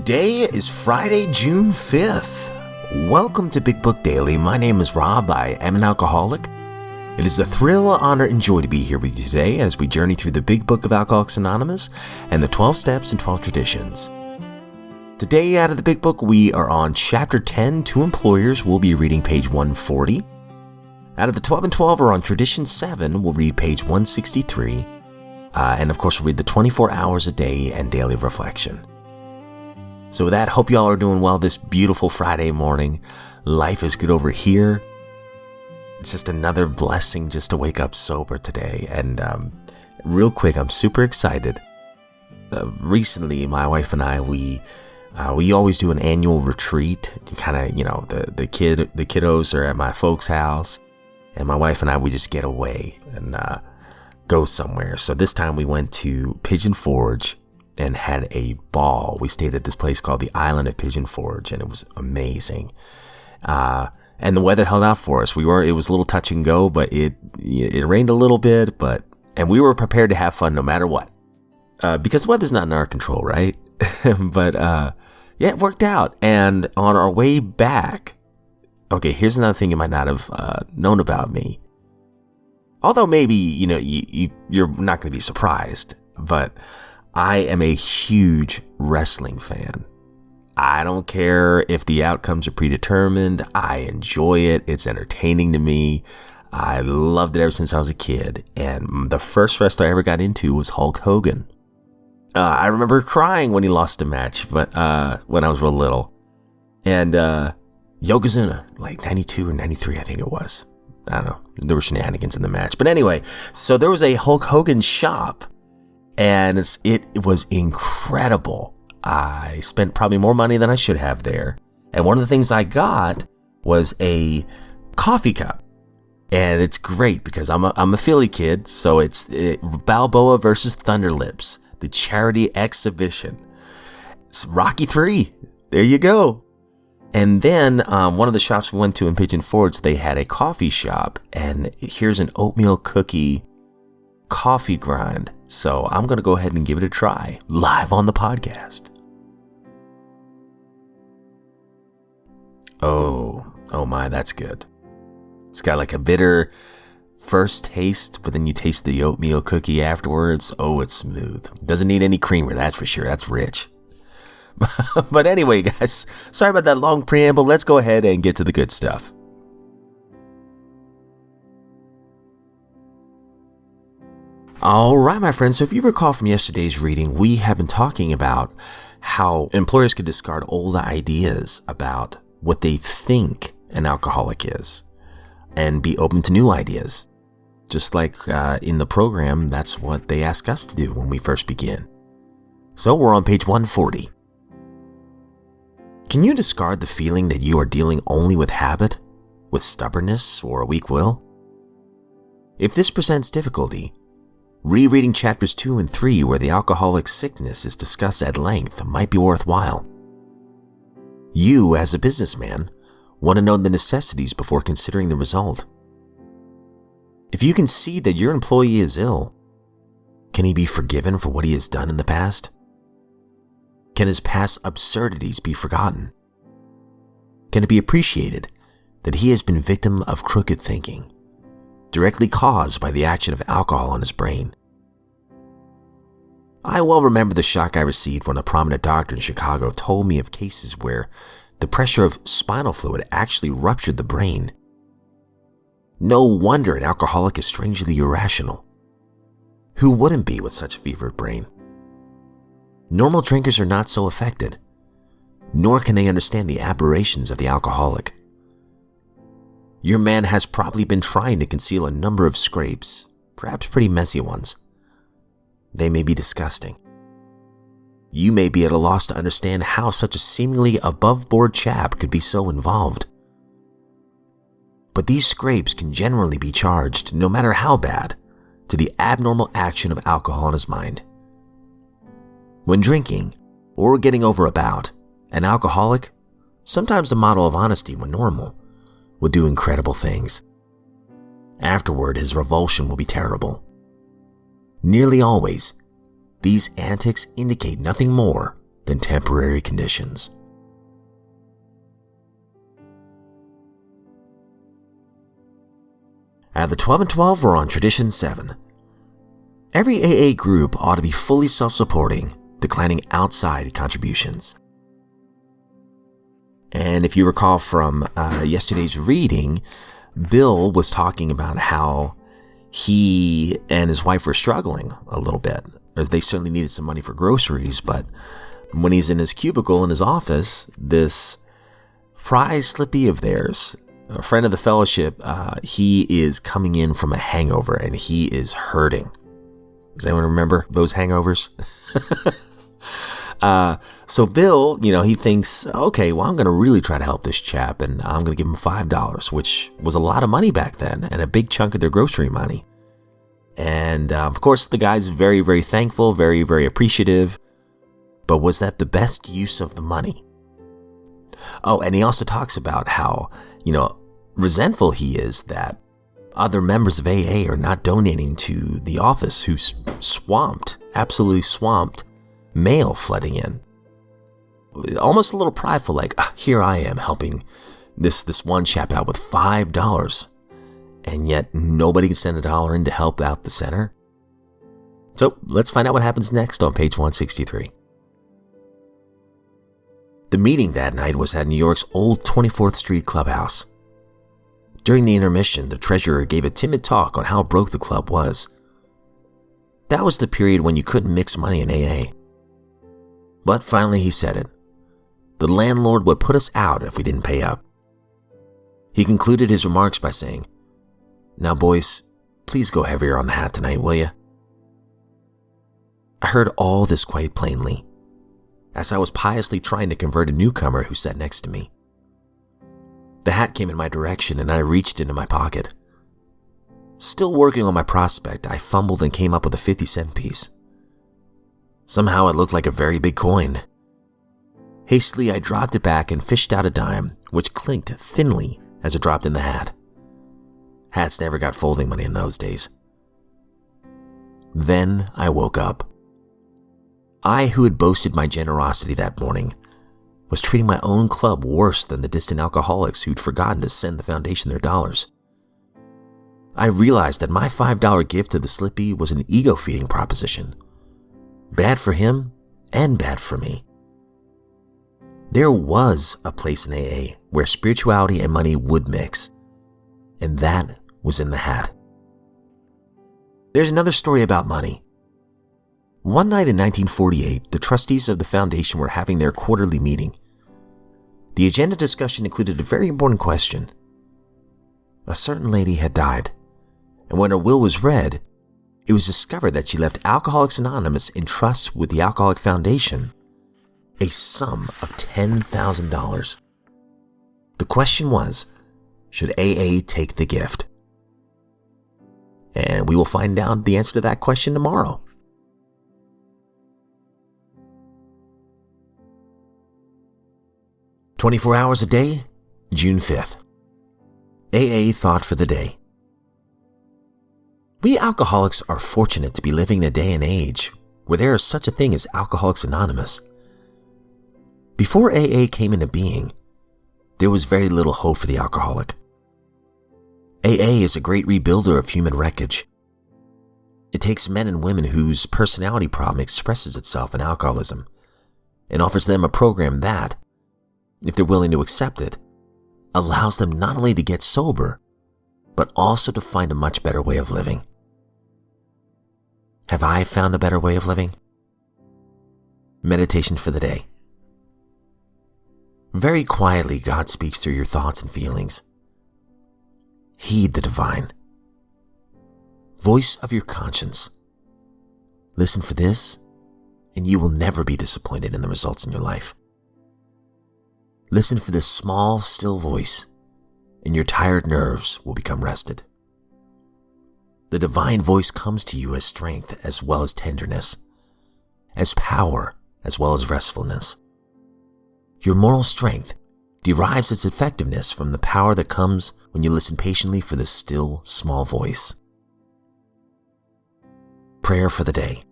Today is Friday, June 5th. Welcome to Big Book Daily. My name is Rob. I am an alcoholic. It is a thrill, honor, and joy to be here with you today as we journey through the Big Book of Alcoholics Anonymous and the 12 Steps and 12 Traditions. Today, out of the Big Book, we are on Chapter 10, Two Employers. We'll be reading page 140. Out of the 12 and 12, we're on Tradition 7. We'll read page 163. And of course, we'll read the 24 hours a day and daily reflection. So with that, hope y'all are doing well this beautiful Friday morning. Life is good over here. It's just another blessing just to wake up sober today. And real quick, I'm super excited. Recently, my wife and I, we always do an annual retreat. Kind of, the kiddos are at my folks' house, and my wife and I, we just get away and go somewhere. So this time we went to Pigeon Forge and had a ball. We stayed at this place called the Island of Pigeon Forge, and it was amazing. And the weather held out for us. It was a little touch and go, but it rained a little bit, and we were prepared to have fun no matter what. Because the weather's not in our control, right? But yeah, it worked out. And on our way back, okay, here's another thing you might not have known about me. Although maybe, you're not going to be surprised, but I am a huge wrestling fan. I don't care if the outcomes are predetermined. I enjoy it. It's entertaining to me. I loved it ever since I was a kid. And the first wrestler I ever got into was Hulk Hogan. I remember crying when he lost a match, but when I was real little. And Yokozuna, like 92 or 93, I think it was. I don't know. There were shenanigans in the match. But anyway, so there was a Hulk Hogan shop, and it was incredible. I spent probably more money than I should have there. And one of the things I got was a coffee cup. And it's great because I'm a Philly kid, so it's Balboa versus Thunder Lips, the charity exhibition. It's Rocky 3. There you go. And then one of the shops we went to in Pigeon Forge, they had a coffee shop, and here's an oatmeal cookie coffee grind. So I'm going to go ahead and give it a try live on the podcast. Oh my, that's good. It's got like a bitter first taste, but then you taste the oatmeal cookie afterwards. Oh, it's smooth. Doesn't need any creamer, that's for sure. That's rich. But anyway, guys, sorry about that long preamble. Let's go ahead and get to the good stuff. All right, my friends. So if you recall from yesterday's reading, we have been talking about how employers could discard old ideas about what they think an alcoholic is and be open to new ideas. Just like in the program, that's what they ask us to do when we first begin. So we're on page 140. Can you discard the feeling that you are dealing only with habit, with stubbornness, or a weak will? If this presents difficulty, rereading chapters 2 and 3 where the alcoholic's sickness is discussed at length might be worthwhile. You, as a businessman, want to know the necessities before considering the result. If you can see that your employee is ill, can he be forgiven for what he has done in the past? Can his past absurdities be forgotten? Can it be appreciated that he has been victim of crooked thinking, directly caused by the action of alcohol on his brain? I well remember the shock I received when a prominent doctor in Chicago told me of cases where the pressure of spinal fluid actually ruptured the brain. No wonder an alcoholic is strangely irrational. Who wouldn't be with such a fevered brain? Normal drinkers are not so affected, nor can they understand the aberrations of the alcoholic. Your man has probably been trying to conceal a number of scrapes, perhaps pretty messy ones. They may be disgusting. You may be at a loss to understand how such a seemingly above-board chap could be so involved. But these scrapes can generally be charged, no matter how bad, to the abnormal action of alcohol in his mind. When drinking, or getting over a bout, an alcoholic, sometimes the model of honesty when normal, will do incredible things. Afterward, his revulsion will be terrible. Nearly always, these antics indicate nothing more than temporary conditions. Out of the 12 and 12, we're on Tradition 7. Every AA group ought to be fully self-supporting, declining outside contributions. And if you recall from yesterday's reading, Bill was talking about how he and his wife were struggling a little bit, as they certainly needed some money for groceries, but when he's in his cubicle in his office, this prize slippy of theirs, a friend of the fellowship, he is coming in from a hangover and he is hurting. Does anyone remember those hangovers? So Bill, he thinks, okay, well, I'm going to really try to help this chap, and I'm going to give him $5, which was a lot of money back then and a big chunk of their grocery money. And of course, the guy's very, very thankful, very, very appreciative. But was that the best use of the money? Oh, and he also talks about how, resentful he is that other members of AA are not donating to the office, who's absolutely swamped, mail flooding in. Almost a little prideful, like, here I am helping this one chap out with $5, and yet nobody can send $1 in to help out the center. So let's find out what happens next on page 163. The meeting that night was at New York's old 24th Street clubhouse. During the intermission, the treasurer gave a timid talk on how broke the club was. That was the period when you couldn't mix money in AA. But finally he said it. The landlord would put us out if we didn't pay up. He concluded his remarks by saying, "Now, boys, please go heavier on the hat tonight, will you?" I heard all this quite plainly, as I was piously trying to convert a newcomer who sat next to me. The hat came in my direction and I reached into my pocket. Still working on my prospect, I fumbled and came up with a 50-cent piece. Somehow it looked like a very big coin. Hastily, I dropped it back and fished out a dime, which clinked thinly as it dropped in the hat. Hats never got folding money in those days. Then I woke up. I, who had boasted my generosity that morning, was treating my own club worse than the distant alcoholics who'd forgotten to send the foundation their dollars. I realized that my $5 gift to the Slippy was an ego-feeding proposition. Bad for him and bad for me. There was a place in AA where spirituality and money would mix, and that was in the hat. There's another story about money. One night in 1948, the trustees of the foundation were having their quarterly meeting. The agenda discussion included a very important question. A certain lady had died, and when her will was read, it was discovered that she left Alcoholics Anonymous in trust with the Alcoholic Foundation a sum of $10,000. The question was, should AA take the gift? And we will find out the answer to that question tomorrow. "24 hours a day, June 5th. AA thought for the day. We alcoholics are fortunate to be living in a day and age where there is such a thing as Alcoholics Anonymous. Before AA came into being, there was very little hope for the alcoholic. AA is a great rebuilder of human wreckage. It takes men and women whose personality problem expresses itself in alcoholism and offers them a program that, if they're willing to accept it, allows them not only to get sober, but also to find a much better way of living. Have I found a better way of living? Meditation for the day. Very quietly, God speaks through your thoughts and feelings. Heed the divine. Voice of your conscience. Listen for this, and you will never be disappointed in the results in your life. Listen for this small, still voice, and your tired nerves will become rested. The divine voice comes to you as strength as well as tenderness, as power as well as restfulness. Your moral strength derives its effectiveness from the power that comes when you listen patiently for the still, small voice. Prayer for the day.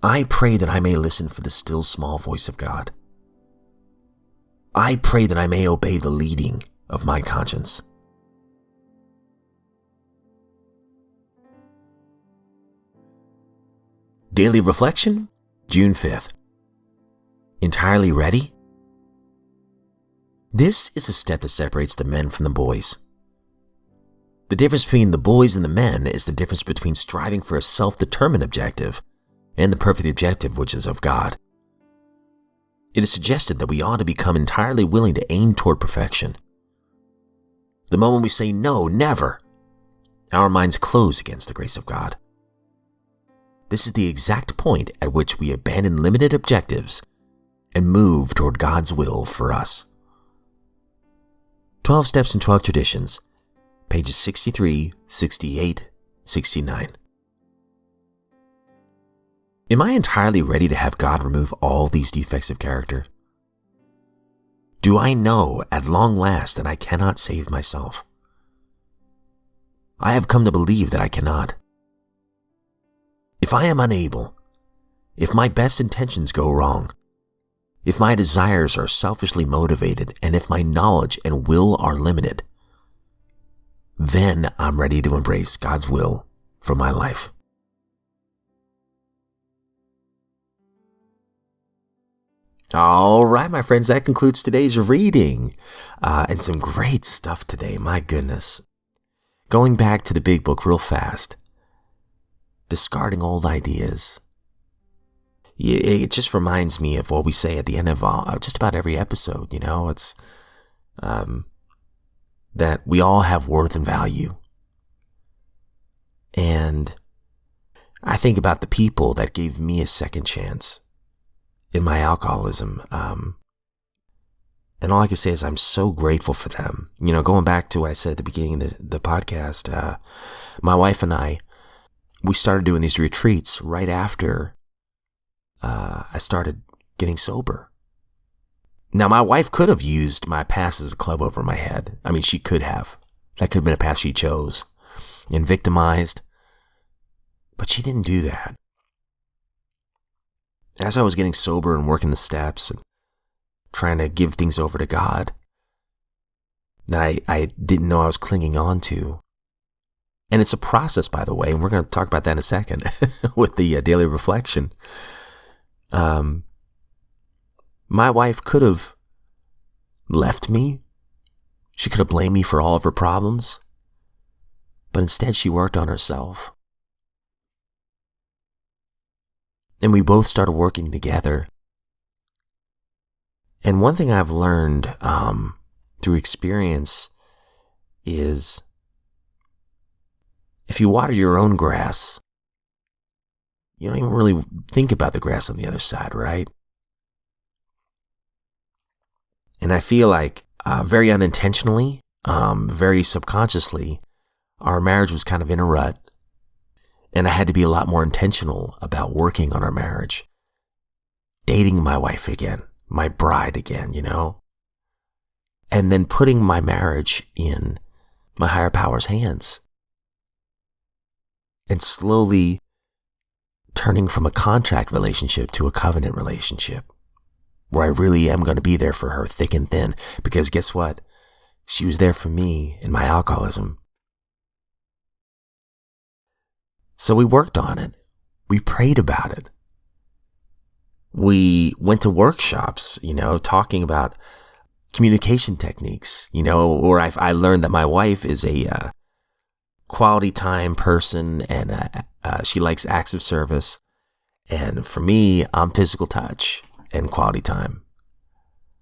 I pray that I may listen for the still small voice of God. I pray that I may obey the leading of my conscience. Daily Reflection, June 5th. Entirely ready? This is a step that separates the men from the boys. The difference between the boys and the men is the difference between striving for a self-determined objective and the perfect objective, which is of God. It is suggested that we ought to become entirely willing to aim toward perfection. The moment we say no, never, our minds close against the grace of God. This is the exact point at which we abandon limited objectives and move toward God's will for us. 12 Steps and 12 Traditions, pages 63, 68, 69. Am I entirely ready to have God remove all these defects of character? Do I know at long last that I cannot save myself? I have come to believe that I cannot. If I am unable, if my best intentions go wrong, if my desires are selfishly motivated, and if my knowledge and will are limited, then I'm ready to embrace God's will for my life. All right, my friends, that concludes today's reading. And some great stuff today, my goodness. Going back to the big book real fast. Discarding old ideas. It just reminds me of what we say at the end of just about every episode. It's that we all have worth and value. And I think about the people that gave me a second chance in my alcoholism. And all I can say is I'm so grateful for them. Going back to what I said at the beginning of the podcast, my wife and I, we started doing these retreats right after I started getting sober. Now, my wife could have used my past as a club over my head. I mean, she could have. That could have been a path she chose and victimized. But she didn't do that. As I was getting sober and working the steps and trying to give things over to God that I didn't know I was clinging on to. And it's a process, by the way, and we're going to talk about that in a second with the daily reflection. My wife could have left me. She could have blamed me for all of her problems. But instead, she worked on herself. And we both started working together. And one thing I've learned through experience is if you water your own grass, you don't even really think about the grass on the other side, right? And I feel like very unintentionally, very subconsciously, our marriage was kind of in a rut. And I had to be a lot more intentional about working on our marriage. Dating my wife again, my bride again, And then putting my marriage in my higher power's hands. And slowly turning from a contract relationship to a covenant relationship. Where I really am going to be there for her thick and thin. Because guess what? She was there for me in my alcoholism. So we worked on it. We prayed about it. We went to workshops, talking about communication techniques, where I learned that my wife is a quality time person and she likes acts of service. And for me, I'm physical touch and quality time.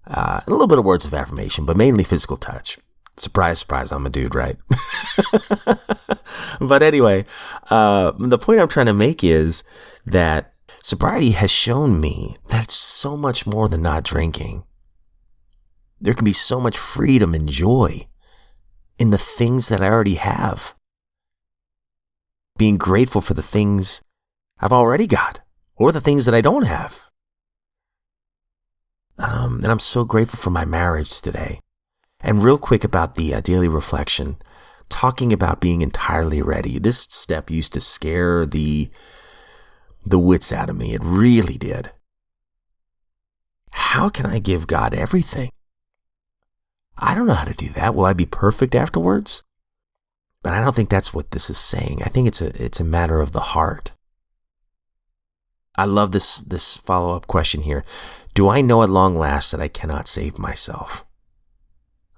A little bit of words of affirmation, but mainly physical touch. Surprise, surprise, I'm a dude, right? But anyway, the point I'm trying to make is that sobriety has shown me that it's so much more than not drinking. There can be so much freedom and joy in the things that I already have. Being grateful for the things I've already got or the things that I don't have. And I'm so grateful for my marriage today. And real quick about the daily reflection, talking about being entirely ready. This step used to scare the the wits out of me. It really did. How can I give God everything? I don't know how to do that. Will I be perfect afterwards? But I don't think that's what this is saying. I think it's a matter of the heart. I love this follow-up question here. Do I know at long last that I cannot save myself?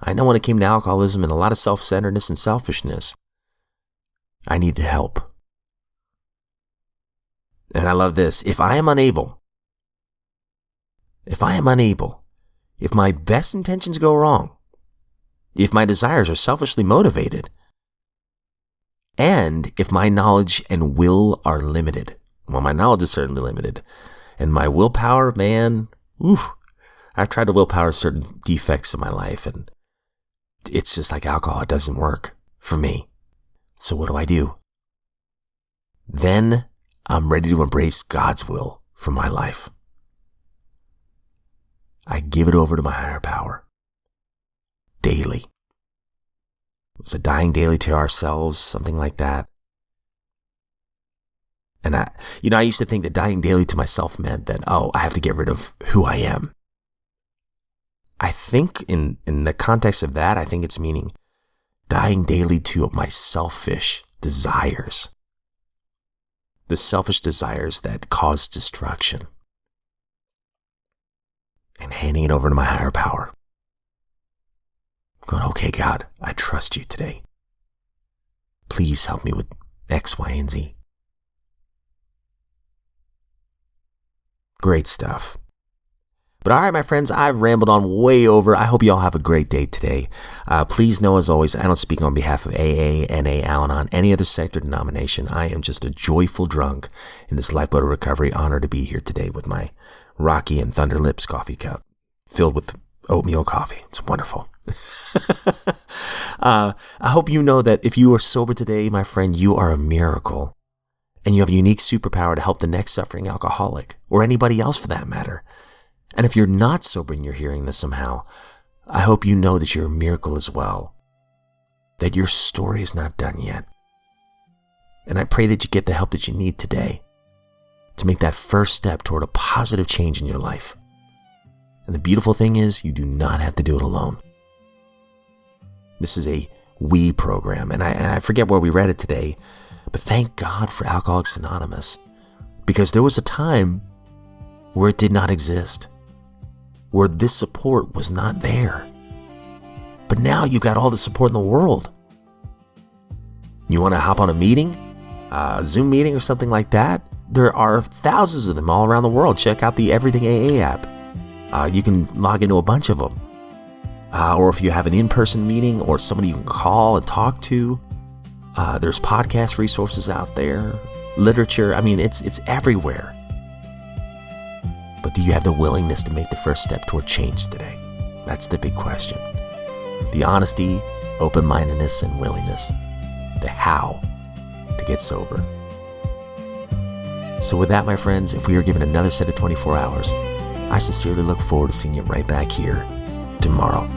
I know when it came to alcoholism and a lot of self-centeredness and selfishness, I need help. And I love this. If my best intentions go wrong, if my desires are selfishly motivated, and if my knowledge and will are limited, well, my knowledge is certainly limited, and my willpower, man, I've tried to willpower certain defects in my life, and it's just like alcohol. It doesn't work for me. So what do? Then I'm ready to embrace God's will for my life. I give it over to my higher power daily. It's a dying daily to ourselves, something like that. And I used to think that dying daily to myself meant that, I have to get rid of who I am. I think in the context of that, I think it's meaning dying daily to my selfish desires. The selfish desires that cause destruction. And handing it over to my higher power. Going, okay, God, I trust you today. Please help me with X, Y, and Z. Great stuff. But all right, my friends, I've rambled on way over. I hope you all have a great day today. Please know, as always, I don't speak on behalf of AA, NA, Al-Anon, any other sector denomination. I am just a joyful drunk in this lifeboat of recovery. Honored to be here today with my Rocky and Thunder Lips coffee cup filled with oatmeal coffee. It's wonderful. I hope you know that if you are sober today, my friend, you are a miracle. And you have a unique superpower to help the next suffering alcoholic, or anybody else for that matter. And if you're not sober and you're hearing this somehow, I hope you know that you're a miracle as well. That your story is not done yet. And I pray that you get the help that you need today to make that first step toward a positive change in your life. And the beautiful thing is, you do not have to do it alone. This is a we program, and I forget where we read it today, but thank God for Alcoholics Anonymous, because there was a time where it did not exist, where this support was not there. But now you got all the support in the world. You want to hop on a meeting, a Zoom meeting or something like that? There are thousands of them all around the world. Check out the Everything AA app. You can log into a bunch of them. Or if you have an in-person meeting or somebody you can call and talk to, there's podcast resources out there, literature. I mean, it's everywhere. But do you have the willingness to make the first step toward change today? That's the big question. The honesty, open-mindedness, and willingness. The how to get sober. So with that, my friends, if we are given another set of 24 hours, I sincerely look forward to seeing you right back here tomorrow.